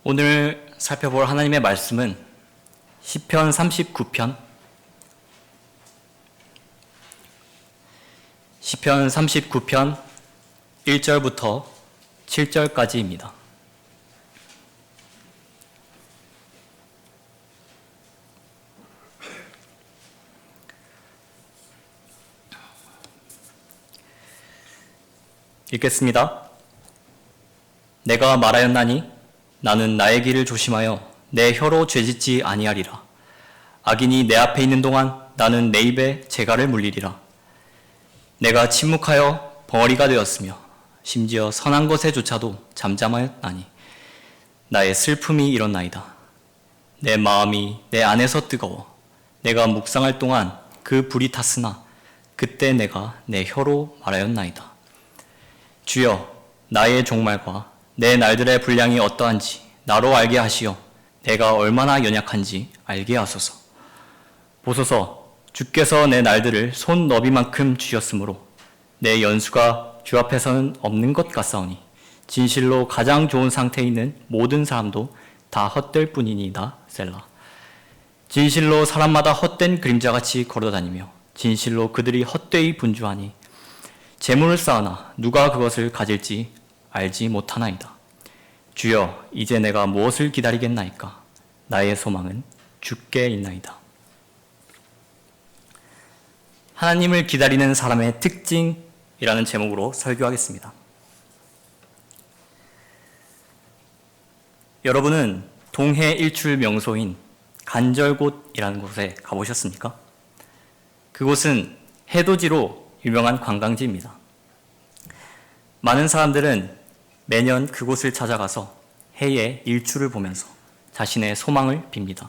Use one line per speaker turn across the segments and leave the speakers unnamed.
오늘 살펴볼 하나님의 말씀은 시편 39편 1절부터 7절까지입니다. 읽겠습니다. 내가 말하였나니 나는 나의 길을 조심하여 내 혀로 죄짓지 아니하리라. 악인이 내 앞에 있는 동안 나는 내 입에 재갈을 물리리라. 내가 침묵하여 벙어리가 되었으며 심지어 선한 것에조차도 잠잠하였나니 나의 슬픔이 일어나이다. 내 마음이 내 안에서 뜨거워 내가 묵상할 동안 그 불이 탔으나 그때 내가 내 혀로 말하였나이다. 주여, 나의 종말과 내 날들의 분량이 어떠한지 나로 알게 하시어 내가 얼마나 연약한지 알게 하소서. 보소서, 주께서 내 날들을 손 너비만큼 주셨으므로 내 연수가 주 앞에서는 없는 것 같사오니 진실로 가장 좋은 상태에 있는 모든 사람도 다 헛될 뿐이니이다. 셀라. 진실로 사람마다 헛된 그림자같이 걸어다니며 진실로 그들이 헛되이 분주하니 재물을 쌓으나 누가 그것을 가질지 알지 못하나이다. 주여, 이제 내가 무엇을 기다리겠나이까? 나의 소망은 주께 있나이다. 하나님을 기다리는 사람의 특징이라는 제목으로 설교하겠습니다. 여러분은 동해 일출 명소인 간절곶이라는 곳에 가보셨습니까? 그곳은 해돋이로 유명한 관광지입니다. 많은 사람들은 매년 그곳을 찾아가서 해의 일출을 보면서 자신의 소망을 빕니다.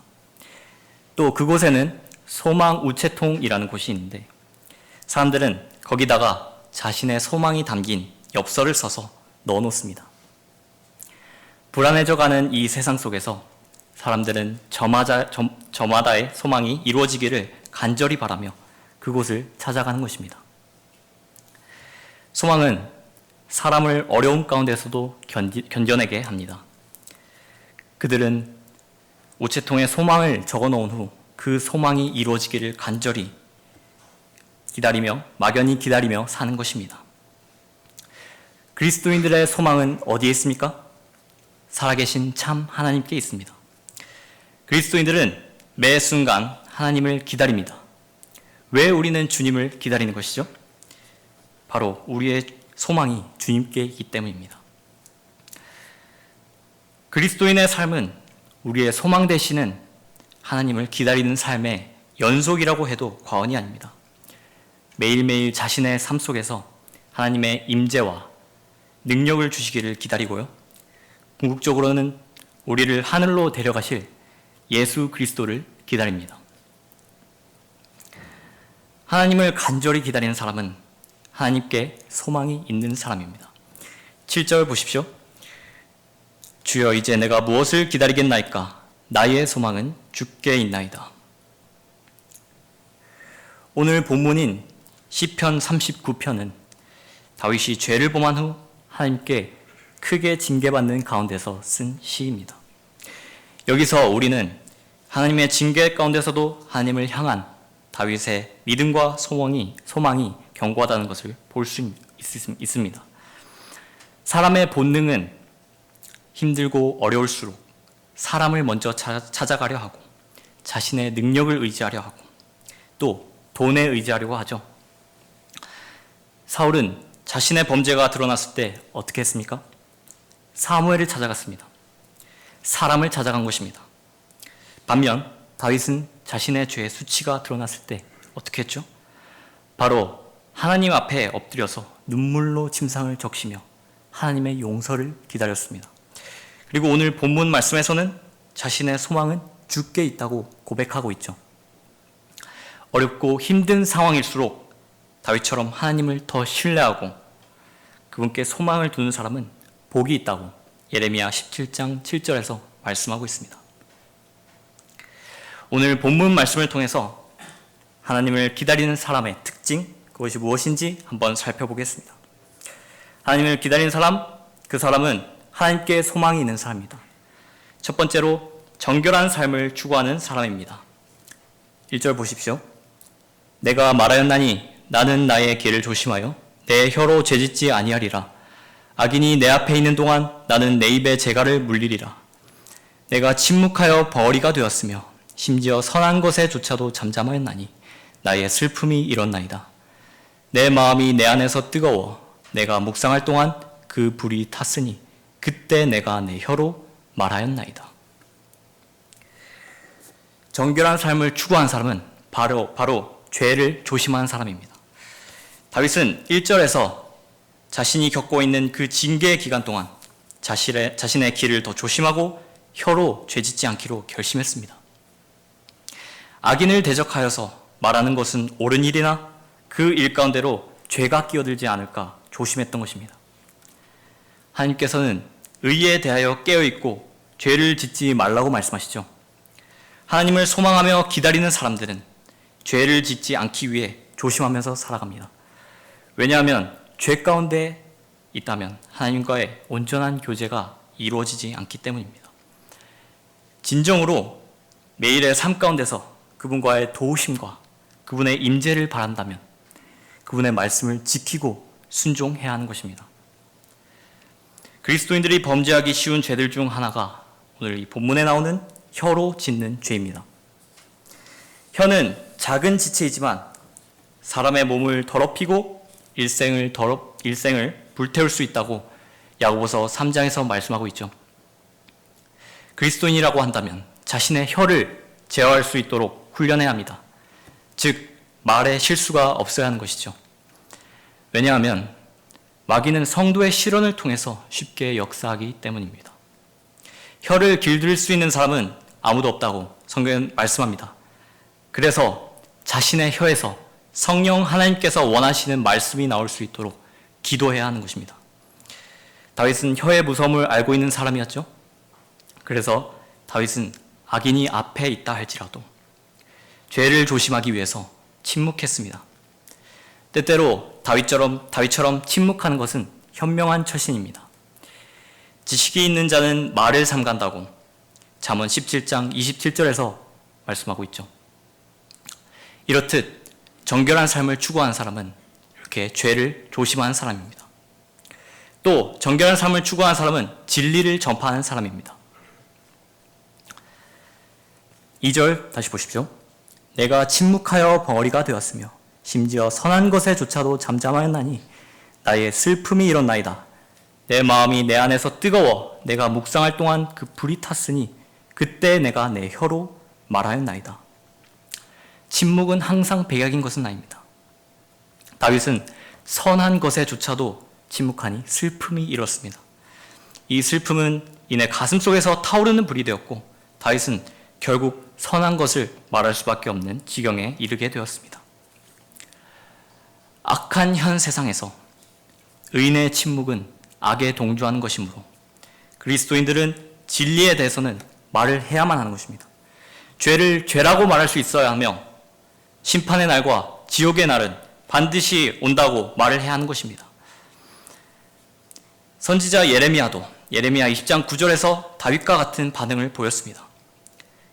또 그곳에는 소망 우체통이라는 곳이 있는데 사람들은 거기다가 자신의 소망이 담긴 엽서를 써서 넣어놓습니다. 불안해져가는 이 세상 속에서 사람들은 저마다의 소망이 이루어지기를 간절히 바라며 그곳을 찾아가는 것입니다. 소망은 사람을 어려움 가운데서도 견뎌내게 합니다. 그들은 우체통에 소망을 적어놓은 후 그 소망이 이루어지기를 간절히 기다리며 막연히 기다리며 사는 것입니다. 그리스도인들의 소망은 어디에 있습니까? 살아계신 참 하나님께 있습니다. 그리스도인들은 매 순간 하나님을 기다립니다. 왜 우리는 주님을 기다리는 것이죠? 바로 우리의 소망이 주님께 있기 때문입니다. 그리스도인의 삶은 우리의 소망 되시는 하나님을 기다리는 삶의 연속이라고 해도 과언이 아닙니다. 매일매일 자신의 삶 속에서 하나님의 임재와 능력을 주시기를 기다리고요. 궁극적으로는 우리를 하늘로 데려가실 예수 그리스도를 기다립니다. 하나님을 간절히 기다리는 사람은 하나님께 소망이 있는 사람입니다. 7절 보십시오. 주여, 이제 내가 무엇을 기다리겠나이까? 나의 소망은 주께 있나이다. 오늘 본문인 시편 39편은 다윗이 죄를 범한 후 하나님께 크게 징계받는 가운데서 쓴 시입니다. 여기서 우리는 하나님의 징계 가운데서도 하나님을 향한 다윗의 믿음과 소망이 견고하다는 것을 볼 수 있습니다. 사람의 본능은 힘들고 어려울수록 사람을 먼저 찾아가려 하고 자신의 능력을 의지하려 하고 또 돈에 의지하려고 하죠. 사울은 자신의 범죄가 드러났을 때 어떻게 했습니까? 사무엘을 찾아갔습니다. 사람을 찾아간 것입니다. 반면 다윗은 자신의 죄의 수치가 드러났을 때 어떻게 했죠? 바로 하나님 앞에 엎드려서 눈물로 침상을 적시며 하나님의 용서를 기다렸습니다. 그리고 오늘 본문 말씀에서는 자신의 소망은 주께 있다고 고백하고 있죠. 어렵고 힘든 상황일수록 다윗처럼 하나님을 더 신뢰하고 그분께 소망을 두는 사람은 복이 있다고 예레미야 17장 7절에서 말씀하고 있습니다. 오늘 본문 말씀을 통해서 하나님을 기다리는 사람의 특징, 그것이 무엇인지 한번 살펴보겠습니다. 하나님을 기다리는 사람, 그 사람은 하나님께 소망이 있는 사람입니다. 첫 번째로 정결한 삶을 추구하는 사람입니다. 1절 보십시오. 내가 말하였나니 나는 나의 길을 조심하여 내 혀로 죄짓지 아니하리라. 악인이 내 앞에 있는 동안 나는 내 입에 재갈을 물리리라. 내가 침묵하여 벙어리가 되었으며 심지어 선한 것에조차도 잠잠하였나니 나의 슬픔이 일었나이다. 내 마음이 내 안에서 뜨거워 내가 묵상할 동안 그 불이 탔으니 그때 내가 내 혀로 말하였나이다. 정결한 삶을 추구한 사람은 바로 죄를 조심하는 사람입니다. 다윗은 1절에서 자신이 겪고 있는 그 징계의 기간 동안 자신의 길을 더 조심하고 혀로 죄짓지 않기로 결심했습니다. 악인을 대적하여서 말하는 것은 옳은 일이나 그 일 가운데로 죄가 끼어들지 않을까 조심했던 것입니다. 하나님께서는 의에 대하여 깨어있고 죄를 짓지 말라고 말씀하시죠. 하나님을 소망하며 기다리는 사람들은 죄를 짓지 않기 위해 조심하면서 살아갑니다. 왜냐하면 죄 가운데 있다면 하나님과의 온전한 교제가 이루어지지 않기 때문입니다. 진정으로 매일의 삶 가운데서 그분과의 도우심과 그분의 임재를 바란다면 그분의 말씀을 지키고 순종해야 하는 것입니다. 그리스도인들이 범죄하기 쉬운 죄들 중 하나가 오늘 이 본문에 나오는 혀로 짓는 죄입니다. 혀는 작은 지체이지만 사람의 몸을 더럽히고 일생을 불태울 수 있다고 야고보서 3장에서 말씀하고 있죠. 그리스도인이라고 한다면 자신의 혀를 제어할 수 있도록 훈련해야 합니다. 즉 말에 실수가 없어야 하는 것이죠. 왜냐하면 마귀는 성도의 실언을 통해서 쉽게 역사하기 때문입니다. 혀를 길들일 수 있는 사람은 아무도 없다고 성경은 말씀합니다. 그래서 자신의 혀에서 성령 하나님께서 원하시는 말씀이 나올 수 있도록 기도해야 하는 것입니다. 다윗은 혀의 무서움을 알고 있는 사람이었죠. 그래서 다윗은 악인이 앞에 있다 할지라도 죄를 조심하기 위해서 침묵했습니다. 때때로 다윗처럼 침묵하는 것은 현명한 처신입니다. 지식이 있는 자는 말을 삼간다고 잠언 17장 27절에서 말씀하고 있죠. 이렇듯 정결한 삶을 추구하는 사람은 이렇게 죄를 조심하는 사람입니다. 또 정결한 삶을 추구하는 사람은 진리를 전파하는 사람입니다. 2절 다시 보십시오. 내가 침묵하여 벙어리가 되었으며 심지어 선한 것에조차도 잠잠하였나니 나의 슬픔이 일었나이다. 내 마음이 내 안에서 뜨거워 내가 묵상할 동안 그 불이 탔으니 그때 내가 내 혀로 말하였나이다. 침묵은 항상 백약인 것은 아닙니다. 다윗은 선한 것에조차도 침묵하니 슬픔이 일었습니다. 이 슬픔은 이내 가슴속에서 타오르는 불이 되었고 다윗은 결국 선한 것을 말할 수밖에 없는 지경에 이르게 되었습니다. 악한 현 세상에서 의인의 침묵은 악에 동조하는 것이므로 그리스도인들은 진리에 대해서는 말을 해야만 하는 것입니다. 죄를 죄라고 말할 수 있어야 하며 심판의 날과 지옥의 날은 반드시 온다고 말을 해야 하는 것입니다. 선지자 예레미야 20장 9절에서 다윗과 같은 반응을 보였습니다.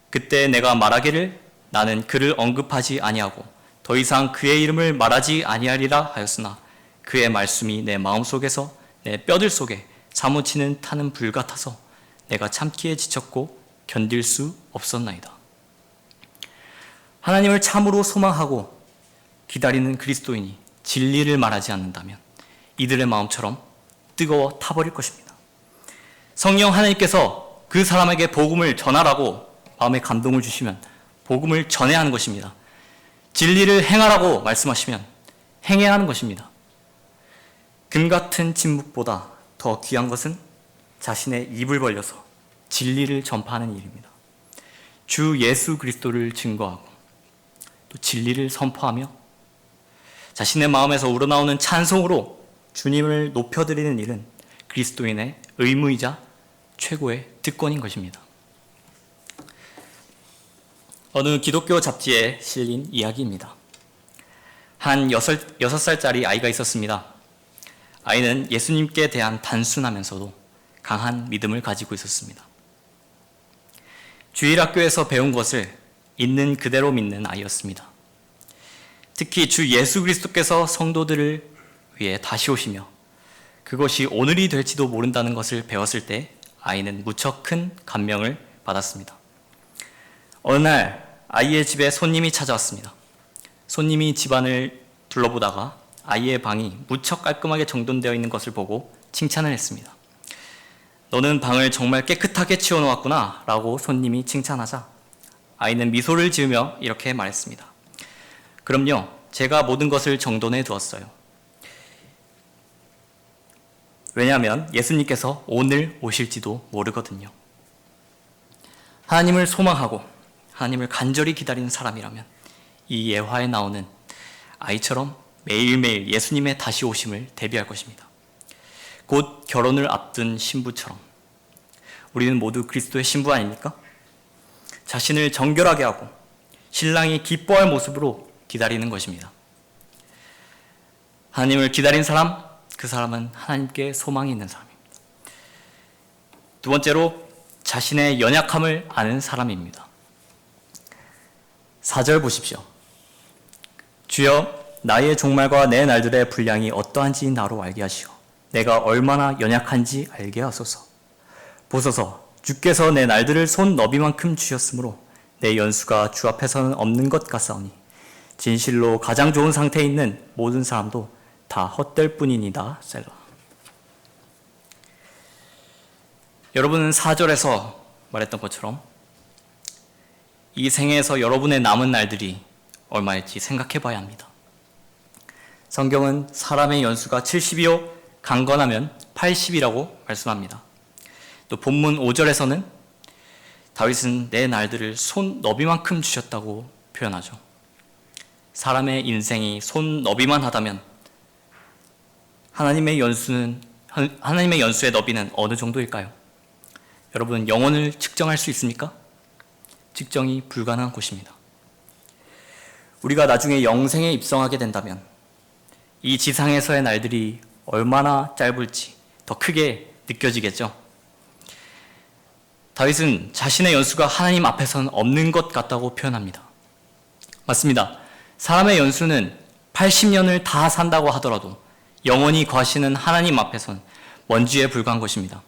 그때 내가 말하기를 나는 그를 언급하지 아니하고 더 이상 그의 이름을 말하지 아니하리라 하였으나 그의 말씀이 내 마음속에서 내 뼈들 속에 사무치는 타는 불 같아서 내가 참기에 지쳤고 견딜 수 없었나이다. 하나님을 참으로 소망하고 기다리는 그리스도인이 진리를 말하지 않는다면 이들의 마음처럼 뜨거워 타버릴 것입니다. 성령 하나님께서 그 사람에게 복음을 전하라고 마음에 감동을 주시면 복음을 전해야 하는 것입니다. 진리를 행하라고 말씀하시면 행해야 하는 것입니다. 금 같은 침묵보다 더 귀한 것은 자신의 입을 벌려서 진리를 전파하는 일입니다. 주 예수 그리스도를 증거하고 또 진리를 선포하며 자신의 마음에서 우러나오는 찬송으로 주님을 높여드리는 일은 그리스도인의 의무이자 최고의 특권인 것입니다. 어느 기독교 잡지에 실린 이야기입니다. 한 6살짜리 아이가 있었습니다. 아이는 예수님께 대한 단순하면서도 강한 믿음을 가지고 있었습니다. 주일학교에서 배운 것을 있는 그대로 믿는 아이였습니다. 특히 주 예수 그리스도께서 성도들을 위해 다시 오시며 그것이 오늘이 될지도 모른다는 것을 배웠을 때 아이는 무척 큰 감명을 받았습니다. 어느 날 아이의 집에 손님이 찾아왔습니다. 손님이 집안을 둘러보다가 아이의 방이 무척 깔끔하게 정돈되어 있는 것을 보고 칭찬을 했습니다. 너는 방을 정말 깨끗하게 치워놓았구나 라고 손님이 칭찬하자 아이는 미소를 지으며 이렇게 말했습니다. 그럼요, 제가 모든 것을 정돈해 두었어요. 왜냐하면 예수님께서 오늘 오실지도 모르거든요. 하나님을 소망하고 하나님을 간절히 기다리는 사람이라면 이 예화에 나오는 아이처럼 매일매일 예수님의 다시 오심을 대비할 것입니다. 곧 결혼을 앞둔 신부처럼 우리는 모두 그리스도의 신부 아닙니까? 자신을 정결하게 하고 신랑이 기뻐할 모습으로 기다리는 것입니다. 하나님을 기다린 사람, 그 사람은 하나님께 소망이 있는 사람입니다. 두 번째로 자신의 연약함을 아는 사람입니다. 4절 보십시오. 주여, 나의 종말과 내 날들의 분량이 어떠한지 나로 알게 하시오. 내가 얼마나 연약한지 알게 하소서. 보소서, 주께서 내 날들을 손 너비만큼 주셨으므로 내 연수가 주 앞에서는 없는 것 같사오니 진실로 가장 좋은 상태에 있는 모든 사람도 다 헛될 뿐이니다. 셀라. 여러분은 4절에서 말했던 것처럼 이 생에서 여러분의 남은 날들이 얼마일지 생각해 봐야 합니다. 성경은 사람의 연수가 70이요 강건하면 80이라고 말씀합니다. 또 본문 5절에서는 다윗은 내 날들을 손 너비만큼 주셨다고 표현하죠. 사람의 인생이 손 너비만 하다면 하나님의 연수의 너비는 어느 정도일까요? 여러분, 영혼을 측정할 수 있습니까? 측정이 불가능한 곳입니다. 우리가 나중에 영생에 입성하게 된다면 이 지상에서의 날들이 얼마나 짧을지 더 크게 느껴지겠죠. 다윗은 자신의 연수가 하나님 앞에서는 없는 것 같다고 표현합니다. 맞습니다. 사람의 연수는 80년을 다 산다고 하더라도 영원히 거하시는 하나님 앞에서는 먼지에 불과한 것입니다.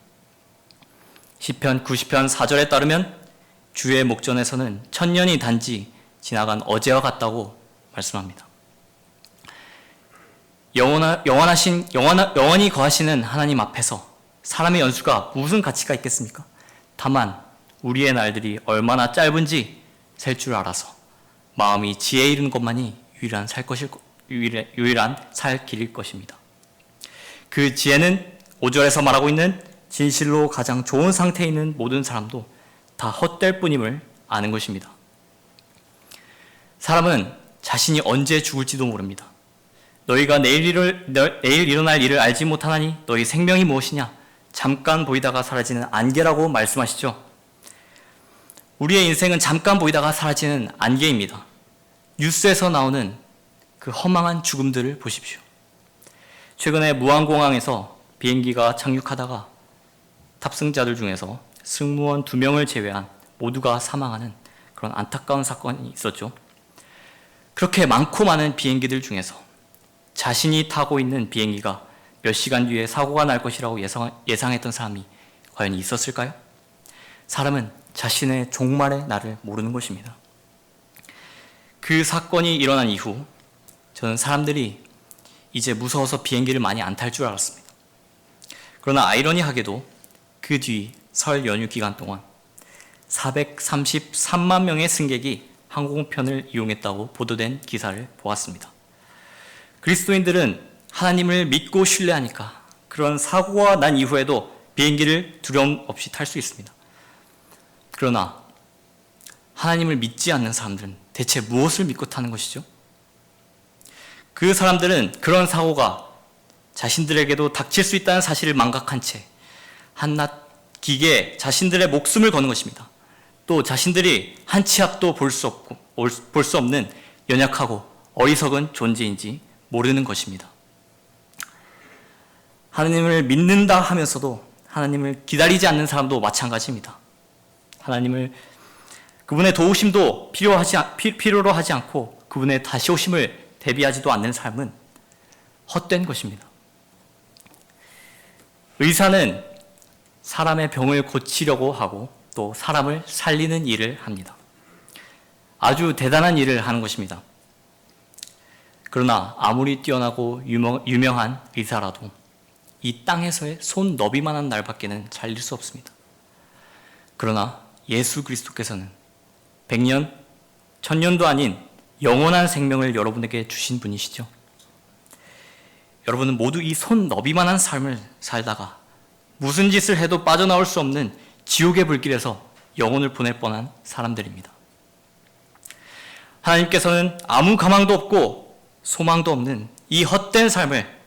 시편 90편 4절에 따르면 주의 목전에서는 1000년이 단지 지나간 어제와 같다고 말씀합니다. 영원히 거하시는 하나님 앞에서 사람의 연수가 무슨 가치가 있겠습니까? 다만 우리의 날들이 얼마나 짧은지 셀 줄 알아서 마음이 지혜 이르는 것만이 유일한 살 길일 것입니다. 그 지혜는 5절에서 말하고 있는 진실로 가장 좋은 상태에 있는 모든 사람도 다 헛될 뿐임을 아는 것입니다. 사람은 자신이 언제 죽을지도 모릅니다. 너희가 내일 일어날 일을 알지 못하나니 너희 생명이 무엇이냐? 잠깐 보이다가 사라지는 안개라고 말씀하시죠. 우리의 인생은 잠깐 보이다가 사라지는 안개입니다. 뉴스에서 나오는 그 허망한 죽음들을 보십시오. 최근에 무안공항에서 비행기가 착륙하다가 탑승자들 중에서 승무원 2명을 제외한 모두가 사망하는 그런 안타까운 사건이 있었죠. 그렇게 많고 많은 비행기들 중에서 자신이 타고 있는 비행기가 몇 시간 뒤에 사고가 날 것이라고 예상했던 사람이 과연 있었을까요? 사람은 자신의 종말의 날을 모르는 것입니다. 그 사건이 일어난 이후 저는 사람들이 이제 무서워서 비행기를 많이 안 탈 줄 알았습니다. 그러나 아이러니하게도 그 뒤 설 연휴 기간 동안 433만 명의 승객이 항공편을 이용했다고 보도된 기사를 보았습니다. 그리스도인들은 하나님을 믿고 신뢰하니까 그런 사고가 난 이후에도 비행기를 두려움 없이 탈 수 있습니다. 그러나 하나님을 믿지 않는 사람들은 대체 무엇을 믿고 타는 것이죠? 그 사람들은 그런 사고가 자신들에게도 닥칠 수 있다는 사실을 망각한 채 한낱 기계에 자신들의 목숨을 거는 것입니다. 또 자신들이 한 치 앞도 볼 수 없는 연약하고 어리석은 존재인지 모르는 것입니다. 하나님을 믿는다 하면서도 하나님을 기다리지 않는 사람도 마찬가지입니다. 하나님을 그분의 도우심도 필요로 하지 않고 그분의 다시 오심을 대비하지도 않는 삶은 헛된 것입니다. 의사는 사람의 병을 고치려고 하고 또 사람을 살리는 일을 합니다. 아주 대단한 일을 하는 것입니다. 그러나 아무리 뛰어나고 유명한 의사라도 이 땅에서의 손 너비만한 날밖에는 살릴 수 없습니다. 그러나 예수 그리스도께서는 100년, 1000년도 아닌 영원한 생명을 여러분에게 주신 분이시죠. 여러분은 모두 이 손 너비만한 삶을 살다가 무슨 짓을 해도 빠져나올 수 없는 지옥의 불길에서 영혼을 보낼 뻔한 사람들입니다. 하나님께서는 아무 가망도 없고 소망도 없는 이 헛된 삶을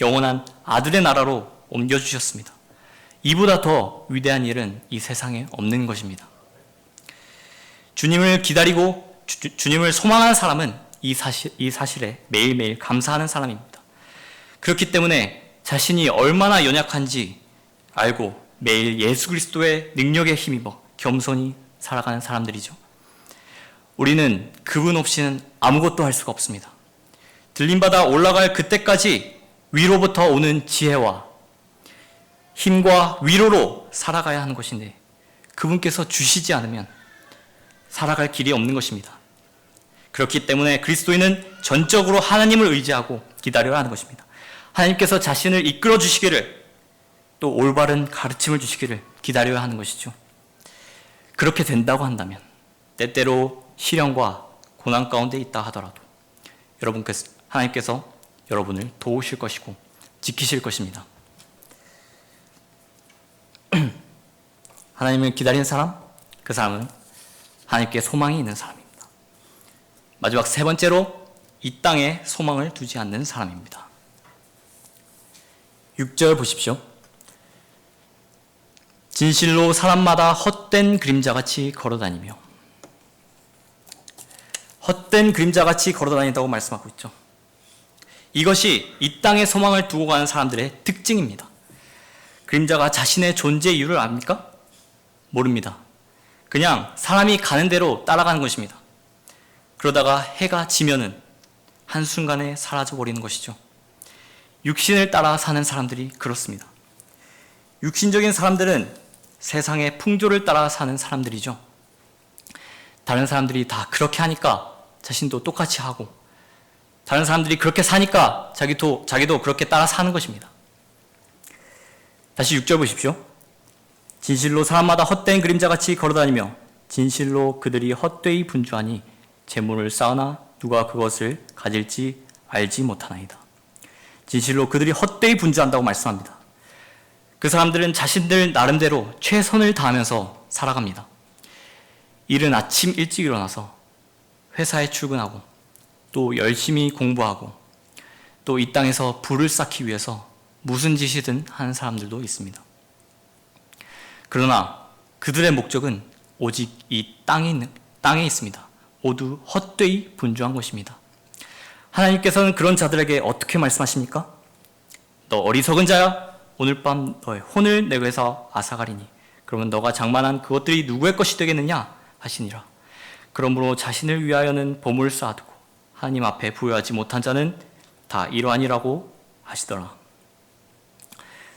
영원한 아들의 나라로 옮겨주셨습니다. 이보다 더 위대한 일은 이 세상에 없는 것입니다. 주님을 기다리고 주님을 소망하는 사람은 이 사실에 매일매일 감사하는 사람입니다. 그렇기 때문에 자신이 얼마나 연약한지 알고 매일 예수 그리스도의 능력에 힘입어 겸손히 살아가는 사람들이죠. 우리는 그분 없이는 아무것도 할 수가 없습니다. 들림받아 올라갈 그때까지 위로부터 오는 지혜와 힘과 위로로 살아가야 하는 것인데 그분께서 주시지 않으면 살아갈 길이 없는 것입니다. 그렇기 때문에 그리스도인은 전적으로 하나님을 의지하고 기다려야 하는 것입니다. 하나님께서 자신을 이끌어 주시기를 또 올바른 가르침을 주시기를 기다려야 하는 것이죠. 그렇게 된다고 한다면 때때로 시련과 고난 가운데 있다 하더라도 하나님께서 여러분을 도우실 것이고 지키실 것입니다. 하나님을 기다리는 사람, 그 사람은 하나님께 소망이 있는 사람입니다. 마지막 세 번째로 이 땅에 소망을 두지 않는 사람입니다. 6절 보십시오. 진실로 사람마다 헛된 그림자같이 걸어다니며, 헛된 그림자같이 걸어다닌다고 말씀하고 있죠. 이것이 이 땅에 소망을 두고 가는 사람들의 특징입니다. 그림자가 자신의 존재 이유를 압니까? 모릅니다. 그냥 사람이 가는 대로 따라가는 것입니다. 그러다가 해가 지면은 한순간에 사라져버리는 것이죠. 육신을 따라 사는 사람들이 그렇습니다. 육신적인 사람들은 세상의 풍조를 따라 사는 사람들이죠. 다른 사람들이 다 그렇게 하니까 자신도 똑같이 하고, 다른 사람들이 그렇게 사니까 자기도 그렇게 따라 사는 것입니다. 다시 6절 보십시오. 진실로 사람마다 헛된 그림자같이 걸어다니며 진실로 그들이 헛되이 분주하니 재물을 쌓으나 누가 그것을 가질지 알지 못하나이다. 진실로 그들이 헛되이 분주한다고 말씀합니다. 그 사람들은 자신들 나름대로 최선을 다하면서 살아갑니다. 이른 아침 일찍 일어나서 회사에 출근하고 또 열심히 공부하고 또 이 땅에서 부를 쌓기 위해서 무슨 짓이든 하는 사람들도 있습니다. 그러나 그들의 목적은 오직 이 땅에 있습니다. 모두 헛되이 분주한 것입니다. 하나님께서는 그런 자들에게 어떻게 말씀하십니까? 너 어리석은 자야, 오늘 밤 너의 혼을 내게서 앗아가리니 그러면 너가 장만한 그것들이 누구의 것이 되겠느냐 하시니라. 그러므로 자신을 위하여는 보물을 쌓아두고 하나님 앞에 부여하지 못한 자는 다 이러하니라고 하시더라.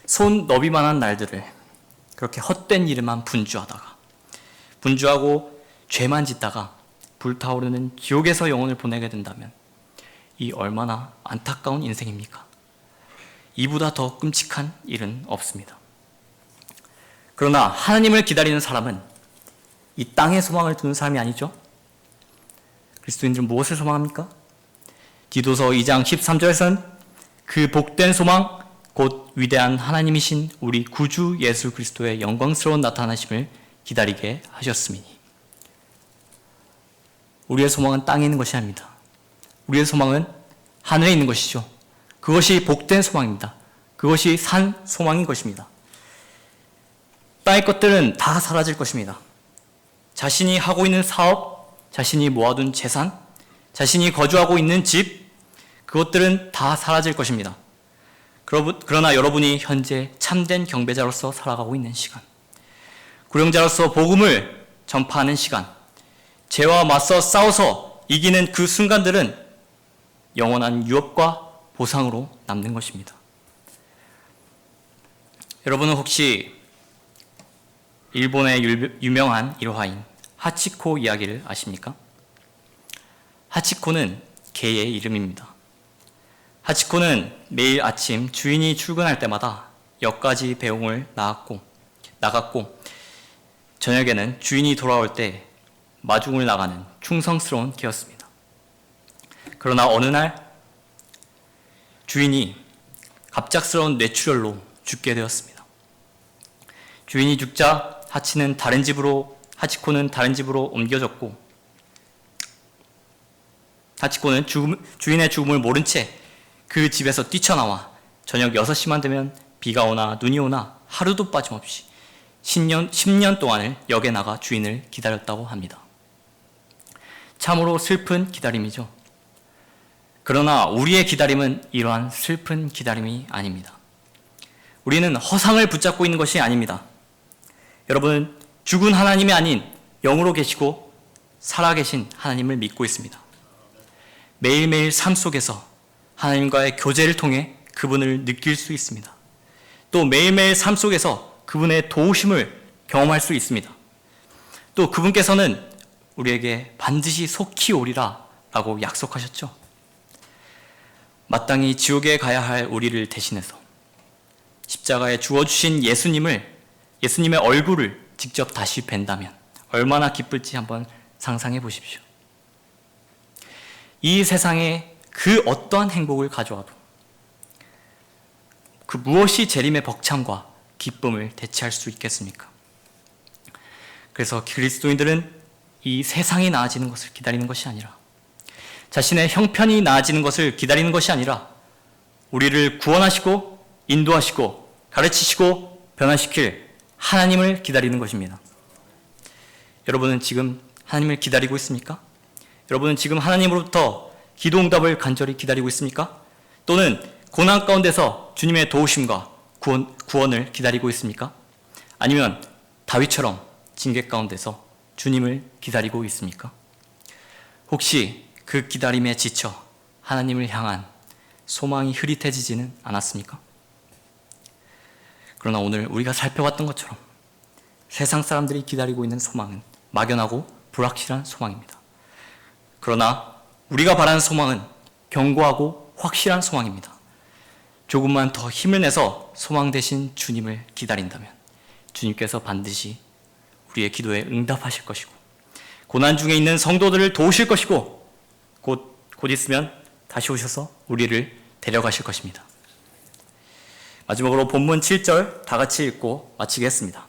손 너비만한 날들을 그렇게 헛된 일에만 분주하고 죄만 짓다가 불타오르는 지옥에서 영혼을 보내게 된다면 이 얼마나 안타까운 인생입니까? 이보다 더 끔찍한 일은 없습니다. 그러나 하나님을 기다리는 사람은 이 땅에 소망을 두는 사람이 아니죠. 그리스도인들은 무엇을 소망합니까? 디도서 2장 13절에서는 그 복된 소망 곧 위대한 하나님이신 우리 구주 예수 그리스도의 영광스러운 나타나심을 기다리게 하셨음이니. 우리의 소망은 땅에 있는 것이 아닙니다. 우리의 소망은 하늘에 있는 것이죠. 그것이 복된 소망입니다. 그것이 산 소망인 것입니다. 땅의 것들은 다 사라질 것입니다. 자신이 하고 있는 사업, 자신이 모아둔 재산, 자신이 거주하고 있는 집, 그것들은 다 사라질 것입니다. 그러나 여러분이 현재 참된 경배자로서 살아가고 있는 시간, 구령자로서 복음을 전파하는 시간, 죄와 맞서 싸워서 이기는 그 순간들은 영원한 유업과 보상으로 남는 것입니다. 여러분은 혹시 일본의 유명한 일화인 하치코 이야기를 아십니까? 하치코는 개의 이름입니다. 하치코는 매일 아침 주인이 출근할 때마다 엿가지 배웅을 나갔고 저녁에는 주인이 돌아올 때 마중을 나가는 충성스러운 개였습니다. 그러나 어느 날 주인이 갑작스러운 뇌출혈로 죽게 되었습니다. 주인이 죽자 하치코는 다른 집으로 옮겨졌고 하치코는 주인의 죽음을 모른 채 그 집에서 뛰쳐나와 저녁 6시만 되면 비가 오나 눈이 오나 하루도 빠짐없이 10년 동안을 역에 나가 주인을 기다렸다고 합니다. 참으로 슬픈 기다림이죠. 그러나 우리의 기다림은 이러한 슬픈 기다림이 아닙니다. 우리는 허상을 붙잡고 있는 것이 아닙니다. 여러분, 죽은 하나님이 아닌 영으로 계시고 살아계신 하나님을 믿고 있습니다. 매일매일 삶 속에서 하나님과의 교제를 통해 그분을 느낄 수 있습니다. 또 매일매일 삶 속에서 그분의 도우심을 경험할 수 있습니다. 또 그분께서는 우리에게 반드시 속히 오리라 라고 약속하셨죠. 마땅히 지옥에 가야 할 우리를 대신해서 십자가에 주어주신 예수님의 얼굴을 직접 다시 뵌다면 얼마나 기쁠지 한번 상상해 보십시오. 이 세상에 그 어떠한 행복을 가져와도 그 무엇이 재림의 벅참과 기쁨을 대체할 수 있겠습니까? 그래서 그리스도인들은 이 세상이 나아지는 것을 기다리는 것이 아니라 자신의 형편이 나아지는 것을 기다리는 것이 아니라 우리를 구원하시고 인도하시고 가르치시고 변화시킬 하나님을 기다리는 것입니다. 여러분은 지금 하나님을 기다리고 있습니까? 여러분은 지금 하나님으로부터 기도 응답을 간절히 기다리고 있습니까? 또는 고난 가운데서 주님의 도우심과 구원을 기다리고 있습니까? 아니면 다윗처럼 징계 가운데서 주님을 기다리고 있습니까? 혹시 그 기다림에 지쳐 하나님을 향한 소망이 흐릿해지지는 않았습니까? 그러나 오늘 우리가 살펴봤던 것처럼 세상 사람들이 기다리고 있는 소망은 막연하고 불확실한 소망입니다. 그러나 우리가 바라는 소망은 견고하고 확실한 소망입니다. 조금만 더 힘을 내서 소망 대신 주님을 기다린다면 주님께서 반드시 우리의 기도에 응답하실 것이고 고난 중에 있는 성도들을 도우실 것이고 곧 있으면 다시 오셔서 우리를 데려가실 것입니다. 마지막으로 본문 7절 다 같이 읽고 마치겠습니다.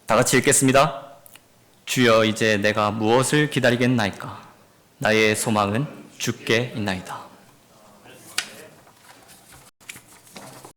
다 같이 읽겠습니다. 주여, 이제 내가 무엇을 기다리겠나이까? 나의 소망은 주께 있나이다.